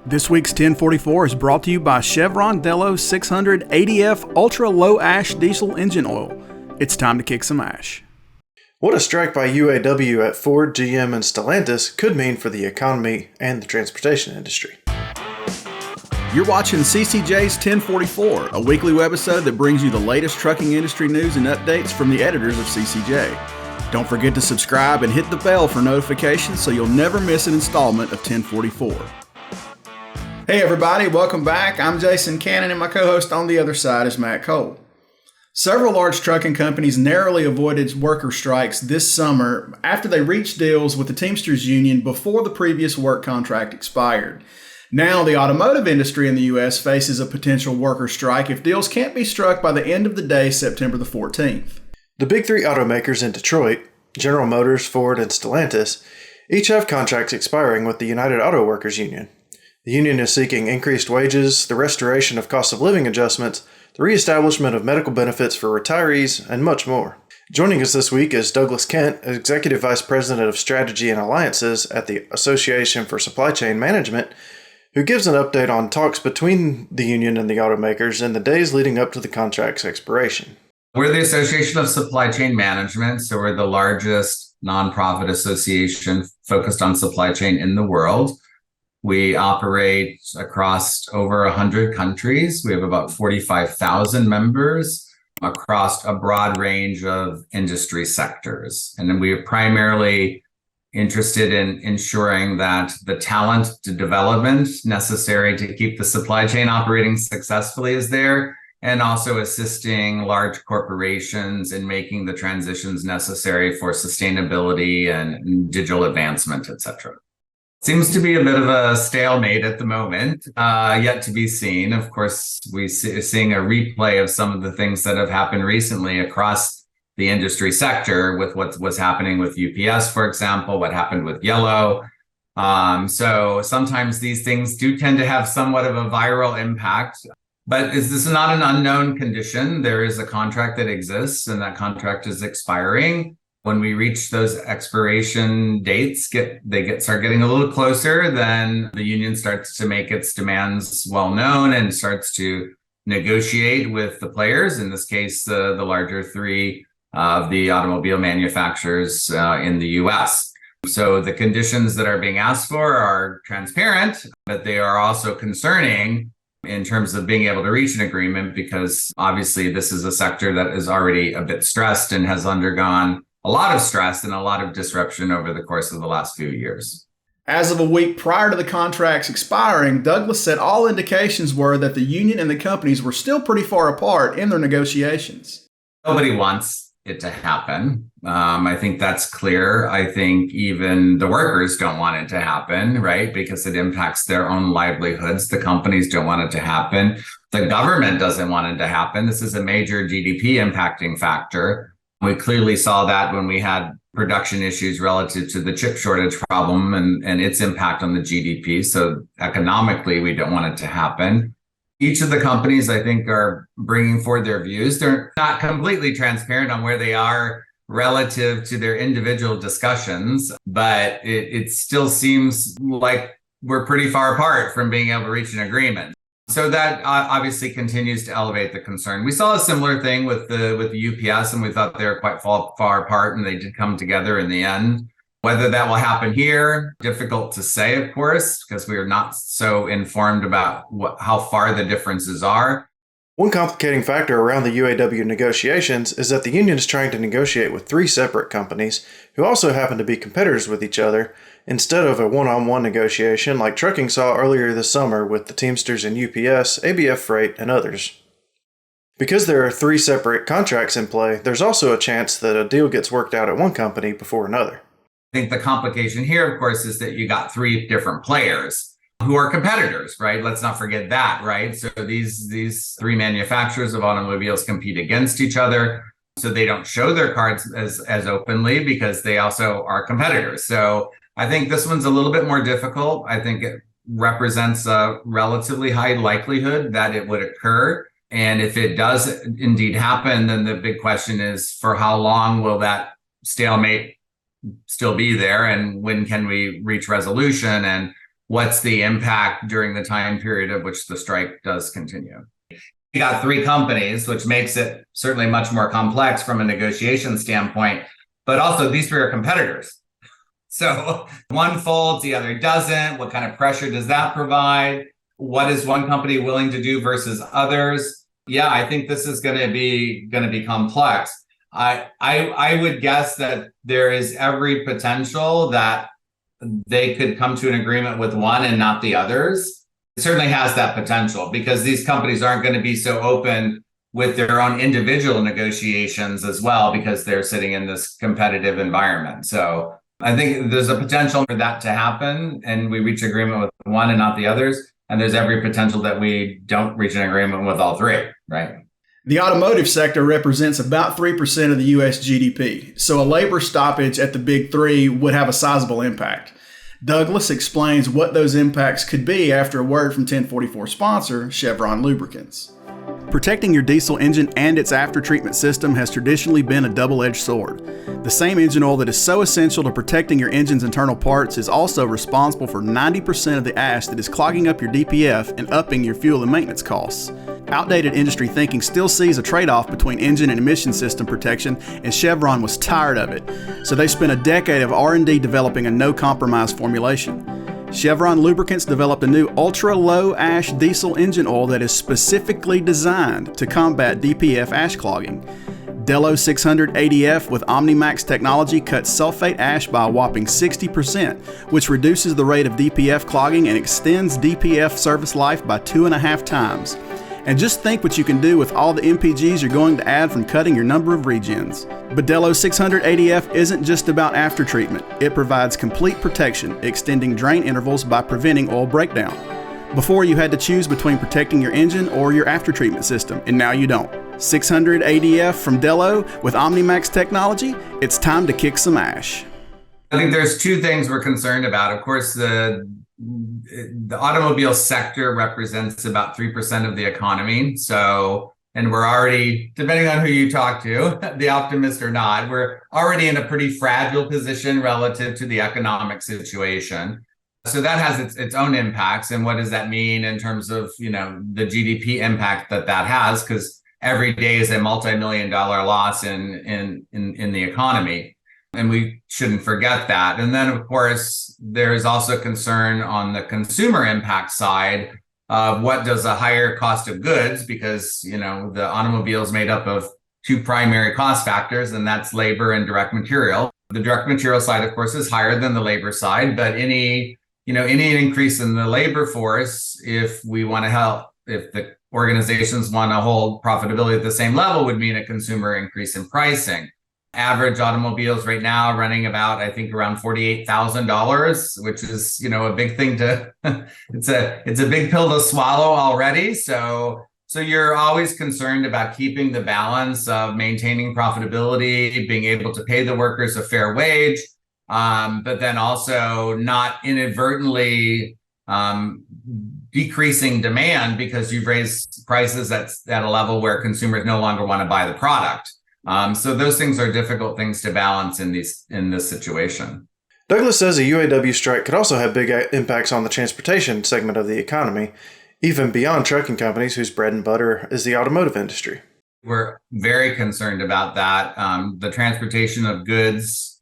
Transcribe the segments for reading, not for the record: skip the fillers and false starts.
This week's 1044 is brought to you by Chevron Delos 600 ADF Ultra Low Ash Diesel Engine Oil. It's time to kick some ash. What a strike by UAW at Ford, GM, and Stellantis could mean for the economy and the transportation industry. You're watching CCJ's 1044, a weekly webisode that brings you the latest trucking industry news and updates from the editors of CCJ. Don't forget to subscribe and hit the bell for notifications so you'll never miss an installment of 1044. Hey everybody, welcome back. I'm Jason Cannon and my co-host on the other side is Matt Cole. Several large trucking companies narrowly avoided worker strikes this summer after they reached deals with the Teamsters union before the previous work contract expired. Now the automotive industry in the U.S. faces a potential worker strike if deals can't be struck by the end of the day, September the 14th. The big three automakers in Detroit, General Motors, Ford, and Stellantis, each have contracts expiring with the United Auto Workers Union. The union is seeking increased wages, the restoration of cost of living adjustments, the reestablishment of medical benefits for retirees, and much more. Joining us this week is Douglas Kent, Executive Vice President of Strategy and Alliances at the Association for Supply Chain Management, who gives an update on talks between the union and the automakers in the days leading up to the contract's expiration. We're the Association of Supply Chain Management, so we're the largest nonprofit association focused on supply chain in the world. We operate across over 100 countries. We have about 45,000 members across a broad range of industry sectors. And then we are primarily interested in ensuring that the talent to development necessary to keep the supply chain operating successfully is there, and also assisting large corporations in making the transitions necessary for sustainability and digital advancement, et cetera. Seems to be a bit of a stalemate at the moment, yet to be seen. Of course, we're seeing a replay of some of the things that have happened recently across the industry sector with what was happening with UPS, for example, what happened with Yellow. So sometimes these things do tend to have somewhat of a viral impact. But this is not an unknown condition. There is a contract that exists, and that contract is expiring. When we reach those expiration dates, start getting a little closer, then the union starts to make its demands well known and starts to negotiate with the players, in this case, the larger three of the automobile manufacturers in the US. So the conditions that are being asked for are transparent, but they are also concerning in terms of being able to reach an agreement, because obviously this is a sector that is already a bit stressed and has undergone a lot of stress and a lot of disruption over the course of the last few years. As of a week prior to the contracts expiring, Douglas said all indications were that the union and the companies were still pretty far apart in their negotiations. Nobody wants it to happen. I think that's clear. I think even the workers don't want it to happen, right? Because it impacts their own livelihoods. The companies don't want it to happen. The government doesn't want it to happen. This is a major GDP impacting factor. We clearly saw that when we had production issues relative to the chip shortage problem and its impact on the GDP. So economically, we don't want it to happen. Each of the companies, I think, are bringing forward their views. They're not completely transparent on where they are relative to their individual discussions, but it still seems like we're pretty far apart from being able to reach an agreement. So that obviously continues to elevate the concern. We saw a similar thing with the UPS, and we thought they were quite far apart, and they did come together in the end. Whether that will happen here, difficult to say, of course, because we are not so informed about how far the differences are. One complicating factor around the UAW negotiations is that the union is trying to negotiate with three separate companies who also happen to be competitors with each other, instead of a one-on-one negotiation like trucking saw earlier this summer with the Teamsters and UPS, ABF Freight, and others. Because there are three separate contracts in play, there's also a chance that a deal gets worked out at one company before another. I think the complication here, of course, is that you got three different players who are competitors, right? Let's not forget that, right? So these three manufacturers of automobiles compete against each other. So they don't show their cards as openly because they also are competitors. So I think this one's a little bit more difficult. I think it represents a relatively high likelihood that it would occur. And if it does indeed happen, then the big question is, for how long will that stalemate still be there, and when can we reach resolution? And what's the impact during the time period of which the strike does continue. We got three companies, which makes it certainly much more complex from a negotiation standpoint, but also these three are competitors. So one folds, the other doesn't. What kind of pressure does that provide? What is one company willing to do versus others? Yeah, I think this is going to be complex. I would guess that there is every potential that they could come to an agreement with one and not the others. It certainly has that potential because these companies aren't going to be so open with their own individual negotiations as well because they're sitting in this competitive environment. So I think there's a potential for that to happen and we reach agreement with one and not the others. And there's every potential that we don't reach an agreement with all three, right? The automotive sector represents about 3% of the U.S. GDP, so a labor stoppage at the big three would have a sizable impact. Douglas explains what those impacts could be after a word from 1044 sponsor, Chevron Lubricants. Protecting your diesel engine and its aftertreatment system has traditionally been a double-edged sword. The same engine oil that is so essential to protecting your engine's internal parts is also responsible for 90% of the ash that is clogging up your DPF and upping your fuel and maintenance costs. Outdated industry thinking still sees a trade-off between engine and emission system protection, and Chevron was tired of it. So they spent a decade of R&D developing a no-compromise formulation. Chevron Lubricants developed a new ultra-low ash diesel engine oil that is specifically designed to combat DPF ash clogging. Delo 600 ADF with OmniMax technology cuts sulfate ash by a whopping 60%, which reduces the rate of DPF clogging and extends DPF service life by 2.5 times. And just think what you can do with all the MPGs you're going to add from cutting your number of regens. But Delo 600 ADF isn't just about aftertreatment. It provides complete protection, extending drain intervals by preventing oil breakdown. Before you had to choose between protecting your engine or your aftertreatment system, and now you don't. 600 ADF from Delo with OmniMax technology, it's time to kick some ash. I think there's two things we're concerned about. Of course, the automobile sector represents about 3% of the economy. So, and we're already, depending on who you talk to, the optimist or not, we're already in a pretty fragile position relative to the economic situation. So that has its own impacts. And what does that mean in terms of, the GDP impact that has? Because every day is a multi-million-dollar loss in the economy. And we shouldn't forget that. And then, of course, there is also concern on the consumer impact side of what does a higher cost of goods, because, the automobile is made up of two primary cost factors, and that's labor and direct material. The direct material side, of course, is higher than the labor side, but any increase in the labor force, if we want to help, if the organizations want to hold profitability at the same level, would mean a consumer increase in pricing. Average automobiles right now running about, I think, around $48,000, which is, a big thing to, it's a big pill to swallow already. So you're always concerned about keeping the balance of maintaining profitability, being able to pay the workers a fair wage, but then also not inadvertently decreasing demand because you've raised prices at a level where consumers no longer want to buy the product. So those things are difficult things to balance in this situation. Douglas says a UAW strike could also have big impacts on the transportation segment of the economy, even beyond trucking companies whose bread and butter is the automotive industry. We're very concerned about that. The transportation of goods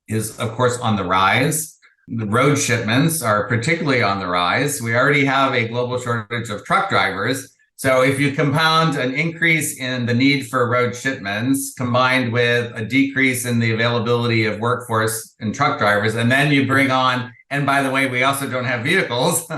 is, of course, on the rise. The road shipments are particularly on the rise. We already have a global shortage of truck drivers. So if you compound an increase in the need for road shipments combined with a decrease in the availability of workforce and truck drivers, and then you bring on, and by the way, we also don't have vehicles,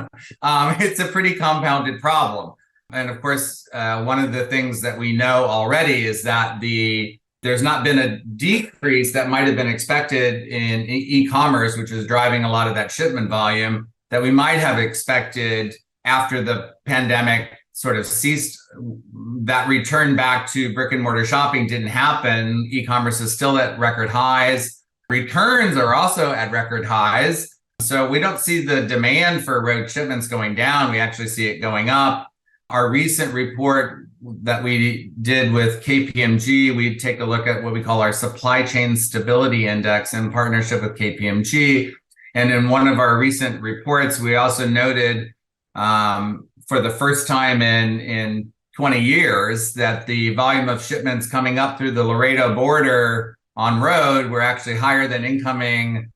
it's a pretty compounded problem. And of course, one of the things that we know already is that there's not been a decrease that might have been expected in e-commerce, which is driving a lot of that shipment volume that we might have expected after the pandemic sort of ceased. That return back to brick and mortar shopping didn't happen. E-commerce is still at record highs. Returns are also at record highs. So we don't see the demand for road shipments going down. We actually see it going up. Our recent report that we did with KPMG, we take a look at what we call our supply chain stability index in partnership with KPMG. And in one of our recent reports, we also noted for the first time in 20 years that the volume of shipments coming up through the Laredo border on road were actually higher than incoming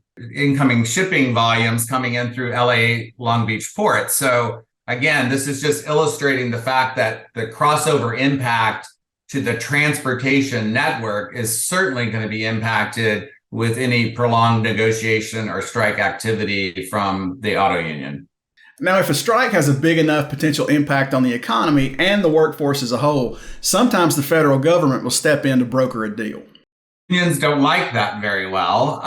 shipping volumes coming in through LA Long Beach port. So again, this is just illustrating the fact that the crossover impact to the transportation network is certainly going to be impacted with any prolonged negotiation or strike activity from the auto union. Now, if a strike has a big enough potential impact on the economy and the workforce as a whole, sometimes the federal government will step in to broker a deal. Unions don't like that very well.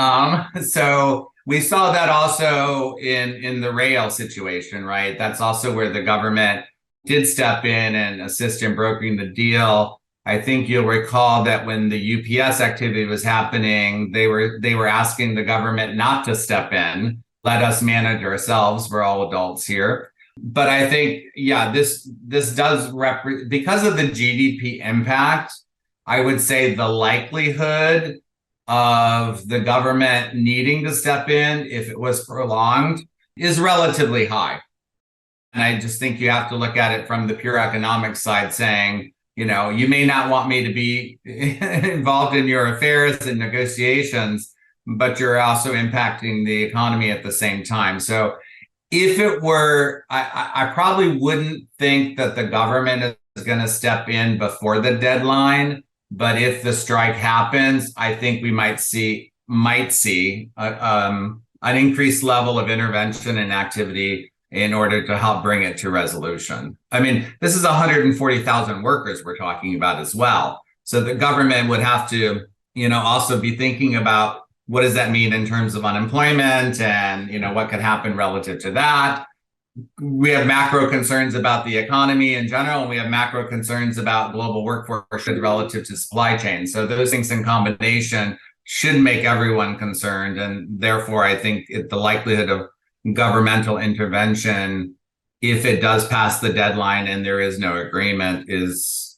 So we saw that also in the rail situation, right? That's also where the government did step in and assist in brokering the deal. I think you'll recall that when the UPS activity was happening, they were asking the government not to step in. Let us manage ourselves. We're all adults here. But I think, this does because of the GDP impact, I would say the likelihood of the government needing to step in if it was prolonged is relatively high. And I just think you have to look at it from the pure economic side, saying, you may not want me to be involved in your affairs and negotiations, but you're also impacting the economy at the same time. So if it were, I probably wouldn't think that the government is going to step in before the deadline. But if the strike happens, I think we might see an increased level of intervention and activity in order to help bring it to resolution. I mean, this is 140,000 workers we're talking about as well. So the government would have to, also be thinking about what does that mean in terms of unemployment and, what could happen relative to that. We have macro concerns about the economy in general, and we have macro concerns about global workforce relative to supply chain. So those things in combination should make everyone concerned. And therefore, I think the likelihood of governmental intervention, if it does pass the deadline and there is no agreement, is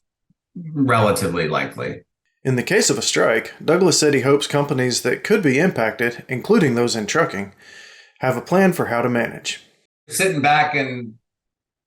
relatively likely. In the case of a strike, Douglas said he hopes companies that could be impacted, including those in trucking, have a plan for how to manage. Sitting back and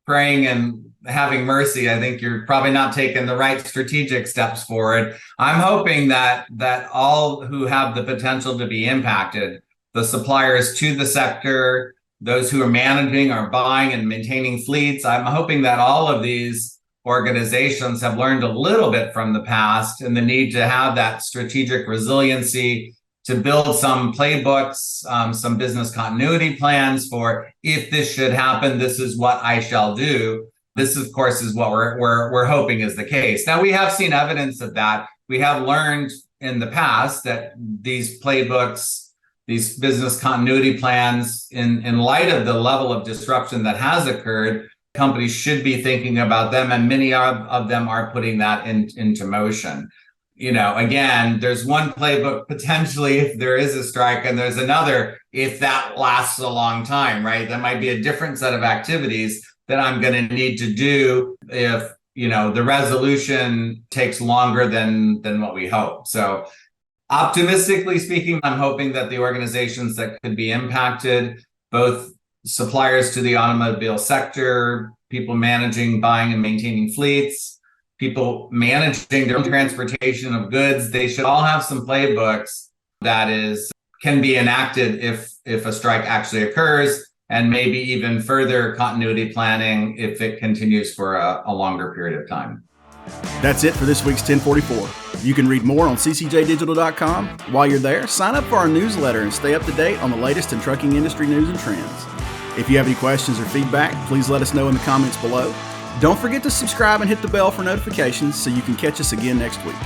praying and having mercy, I think you're probably not taking the right strategic steps forward. I'm hoping that all who have the potential to be impacted, the suppliers to the sector, those who are managing or buying and maintaining fleets, I'm hoping that all of these organizations have learned a little bit from the past and the need to have that strategic resiliency to build some playbooks, some business continuity plans for if this should happen, this is what I shall do. This, of course, is what we're hoping is the case. Now, we have seen evidence of that. We have learned in the past that these playbooks, these business continuity plans, in light of the level of disruption that has occurred, companies should be thinking about them, and many of them are putting that into motion. Again, there's one playbook potentially if there is a strike, and there's another if that lasts a long time, right? That might be a different set of activities that I'm going to need to do if, the resolution takes longer than what we hope. So optimistically speaking, I'm hoping that the organizations that could be impacted, both suppliers to the automobile sector, people managing, buying and maintaining fleets, people managing their own transportation of goods, they should all have some playbooks that can be enacted if a strike actually occurs, and maybe even further continuity planning if it continues for a longer period of time. That's it for this week's 1044. You can read more on ccjdigital.com. While you're there, sign up for our newsletter and stay up to date on the latest in trucking industry news and trends. If you have any questions or feedback, please let us know in the comments below. Don't forget to subscribe and hit the bell for notifications so you can catch us again next week.